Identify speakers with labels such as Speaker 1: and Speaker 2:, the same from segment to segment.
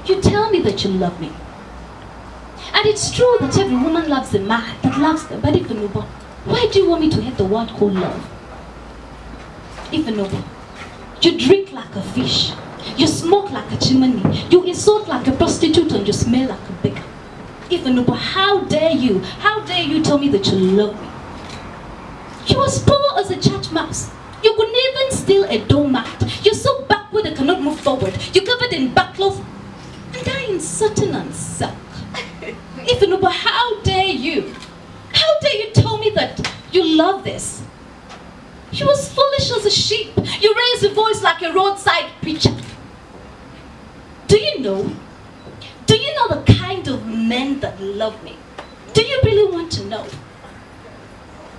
Speaker 1: You tell me that you love me. And it's true that every woman loves a man that loves them. But Ifeanyi, why do you want me to hate the word called love? Ifeanyi, you drink like a fish. You smoke like a chimney. You insult like a prostitute and you smell like a beggar. Ifeanyi, how dare you? How dare you tell me that you love me? You as poor as a church mouse. You couldn't even steal a doormat. You're so backward and cannot move forward. You're covered in backlog. And I insulting and suck. Ifeanyi, how dare you? How dare you tell me that you love this? You as foolish as a sheep. You raise your voice like a roadside preacher. Do you know? Do you know the kind of men that love me? Do you really want to know?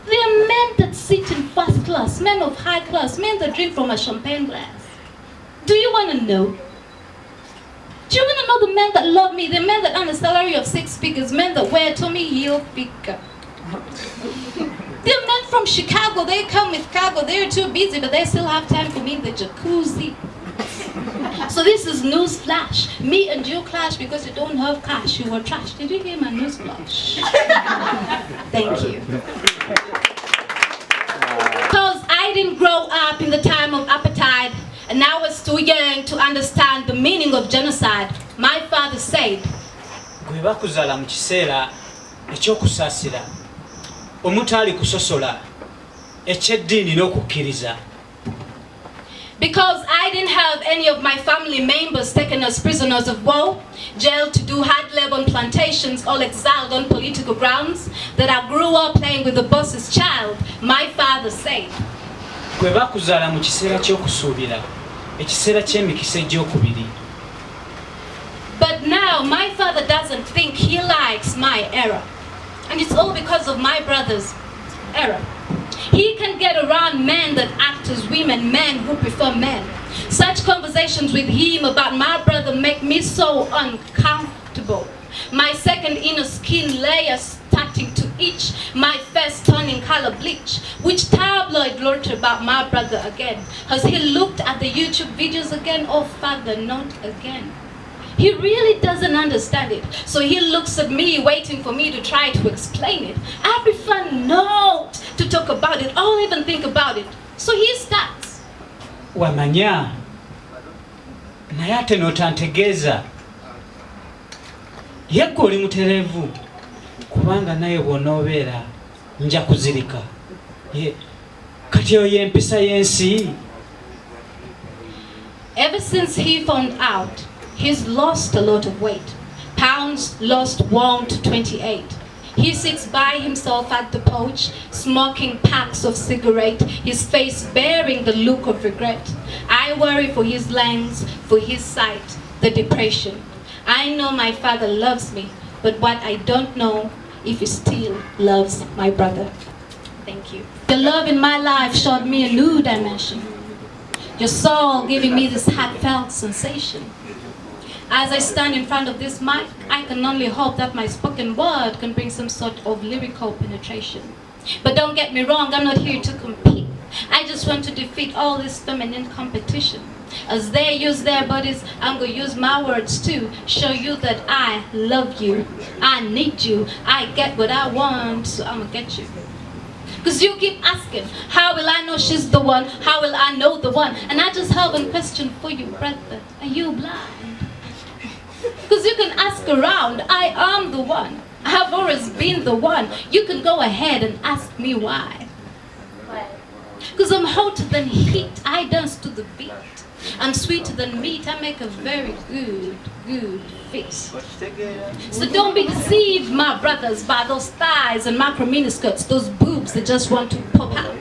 Speaker 1: They are men that sit in first class, men of high class, men that drink from a champagne glass. Do you want to know? Do you want to know the men that love me? The men that earn a salary of 6 figures, men that wear Tommy Hilfiger. They're men from Chicago. They come with cargo. They're too busy, but they still have time for me in the jacuzzi. So this is news flash. Me and you clash because you don't have cash. You were trash. Did you hear my news flash? Thank you. Because I didn't grow up in the time of apartheid, and I was too young to understand the meaning of genocide. My father said,
Speaker 2: gwe bakuzala mu kiseera ekyokusaasira omutali kusosola ekyeddiini n'okukkiriza.
Speaker 1: Because I didn't have any of my family members taken as prisoners of war, jailed to do hard labor on plantations, all exiled on political grounds, that I grew up playing with the boss's child, my father said,
Speaker 2: gwe bakuzala mu kiseera ky'okusuubira ekiseera ky'emikisa egy'okubiri.
Speaker 1: But now my father doesn't think he likes my era. And it's all because of my brother's era. He can get around men that act as women, men who prefer men. Such conversations with him about my brother make me so uncomfortable. My second inner skin layer starting to itch, my face turning color bleach. Which tabloid wrote about my brother again? Has he looked at the YouTube videos again? Oh father, not again. He really doesn't understand it. So he looks at me, waiting for me to try to explain it. I prefer not to talk about it or even think about it. So he starts.
Speaker 2: Wamanya, naye ate n'otantegeeza. Yegwe oli mutereevu, kubanga naye bw'onoobeera nja kuzirika. Kati eyo y'empisa y'ensi.
Speaker 1: Ever since he found out, he's lost a lot of weight. Pounds lost 1 to 28. He sits by himself at the porch, smoking packs of cigarettes, his face bearing the look of regret. I worry for his lungs, for his sight, the depression. I know my father loves me, but what I don't know if he still loves my brother. Thank you. The love in my life showed me a new dimension. Your soul giving me this heartfelt sensation. As I stand in front of this mic, I can only hope that my spoken word can bring some sort of lyrical penetration. But don't get me wrong, I'm not here to compete. I just want to defeat all this feminine competition. As they use their bodies, I'm going to use my words too. Show you that I love you. I need you. I get what I want, so I'm going to get you. Because you keep asking, how will I know she's the one? How will I know the one? And I just have a question for you, brother. Are you blind? Because you can ask around, I am the one. I have always been the one. You can go ahead and ask me why. Because I'm hotter than heat, I dance to the beat. I'm sweeter than meat, I make a very good face. So don't be deceived, my brothers, by those thighs and macro miniskirts, those boobs that just want to pop out.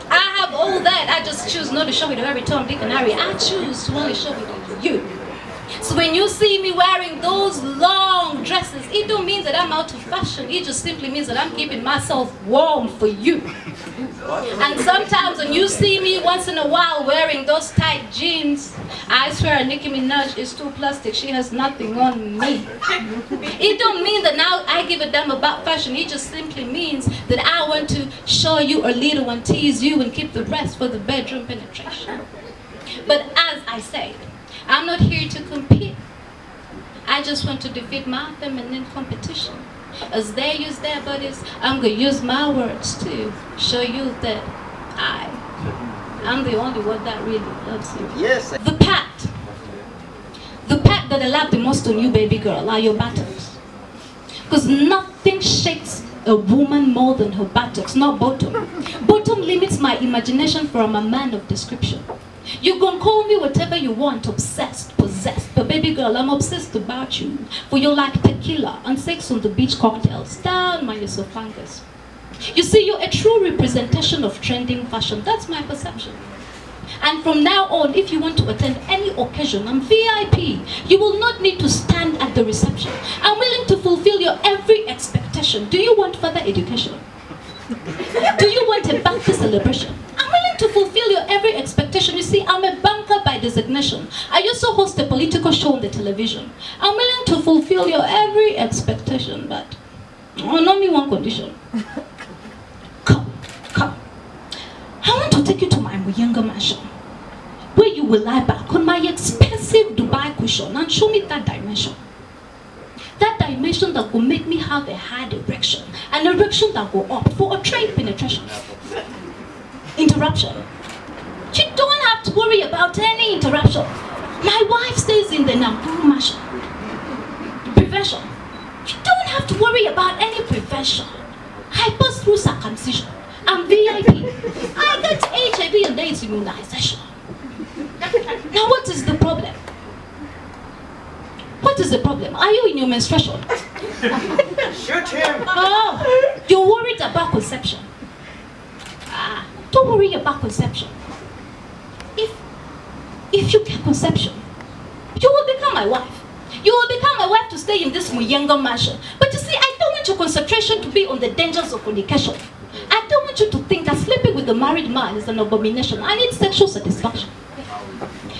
Speaker 1: I have all that, I just choose not to show it to every Tom, Dick and Harry. I choose to only show it to you. So when you see me wearing those long dresses, it don't mean that I'm out of fashion. It just simply means that I'm keeping myself warm for you. And sometimes when you see me once in a while wearing those tight jeans, I swear Nicki Minaj is too plastic. She has nothing on me. It don't mean that now I give a damn about fashion. It just simply means that I want to show you a little and tease you and keep the rest for the bedroom penetration. But as I said, I'm not here to compete. I just want to defeat my feminine competition. As they use their bodies, I'm going to use my words to show you that I'm the only one that really loves you.
Speaker 3: Yes.
Speaker 1: The part that I love the most on you, baby girl, are your buttocks. Because nothing shakes a woman more than her buttocks, not bottom. Bottom limits my imagination from a man of description. You can call me whatever you want, obsessed, possessed, but baby girl, I'm obsessed about you. For you're like tequila and sex on the beach cocktails, down my esophagus. You see, you're a true representation of trending fashion. That's my perception. And from now on, if you want to attend any occasion, I'm VIP. You will not need to stand at the reception. I'm willing to fulfill your every expectation. Do you want further education? Do you want a birthday celebration? I'm willing to fulfill your every expectation. You see, I'm a banker by designation. I also host a political show on the television. I'm willing to fulfill your every expectation, but on only one condition. Come. I want to take you to my Muyenga mansion, where you will lie back on my expensive Dubai cushion and show me that dimension. That dimension that will make me have a hard erection, an erection that will up for a trained penetration. Interruption. You don't have to worry about any interruption. My wife stays in the Nakuru mansion. Prevention. You don't have to worry about any prevention. I pass through circumcision. I'm VIP. I get HIV and AIDS immunization. Now what is the problem? What is the problem? Are you in your menstruation?
Speaker 3: Shoot him.
Speaker 1: Oh, you're worried about conception. Don't worry about conception. If you get conception, you will become my wife. You will become my wife to stay in this Muyenga mansion. But you see, I don't want your concentration to be on the dangers of fornication. I don't want you to think that sleeping with a married man is an abomination. I need sexual satisfaction.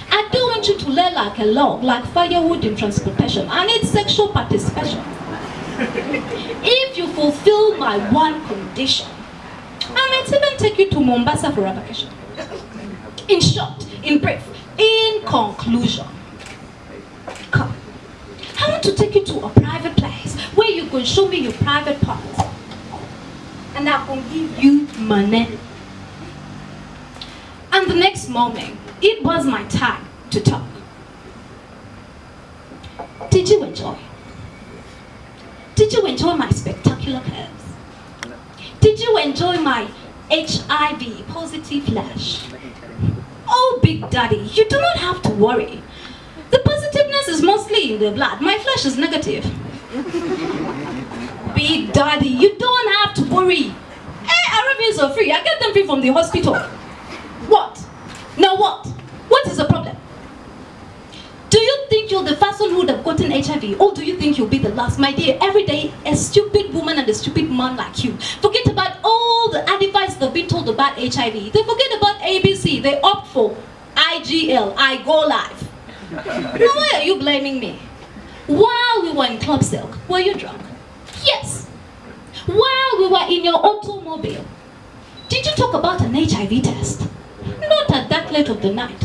Speaker 1: I don't want you to lay like a log, like firewood in transportation. I need sexual participation. If you fulfill my one condition, I might even take you to Mombasa for a vacation. In short, in brief, in conclusion, come. I want to take you to a private place where you can show me your private parts. And I can give you money. And the next moment, it was my time to talk. Did you enjoy? Did you enjoy my spectacular curves? Did you enjoy my HIV positive flash? Oh, Big Daddy, you do not have to worry. The positiveness is mostly in the blood. My flash is negative. Big Daddy, you don't have to worry. Hey, Arabians are free. I get them free from the hospital. What? Now what? What is the problem? Do you think you're the first one who would have gotten HIV? Or do you think you'll be the last? My dear, every day, a stupid woman and a stupid man like you forget about all the advice they've been told about HIV. They forget about ABC. They opt for IGL, I go live. Now why are you blaming me? While we were in Club Silk, were you drunk? Yes. While we were in your automobile, did you talk about an HIV test? Not at that late of the night.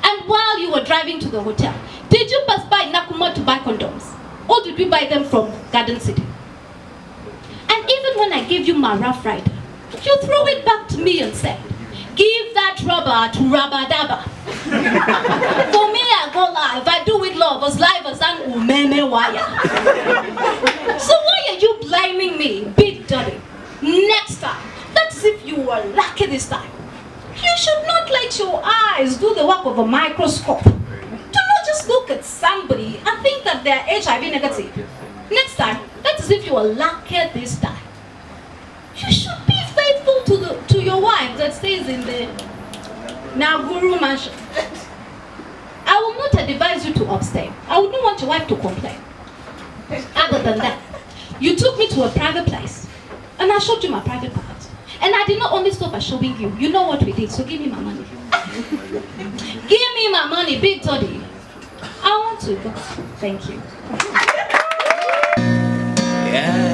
Speaker 1: And while you were driving to the hotel, did you pass by Nakuma to buy condoms? Or did we buy them from Garden City? And even when I gave you my Rough Rider, you throw it back to me and said, give that rubber to Rabba Dabba. For me, I go live. I do it love as live as an umeme wire. So why are you blaming me, Big Daddy? Next time, that's if you were lucky this time. You should not let your eyes do the work of a microscope. Do not just look at somebody and think that they're HIV negative. Next time, that's as if you were lucky this time. You should be faithful to your wife that stays in the Nakuru mansion. I will not advise you to abstain. I would not want your wife to complain. Other than that, you took me to a private place and I showed you my private parts. And I did not only stop by showing you. You know what we did, so give me my money. Give me my money, Big Daddy. I want to go. Thank you.
Speaker 4: Yeah.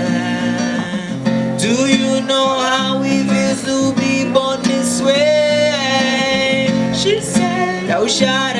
Speaker 4: Do you know how it feels to be born this way? She said, thou shalt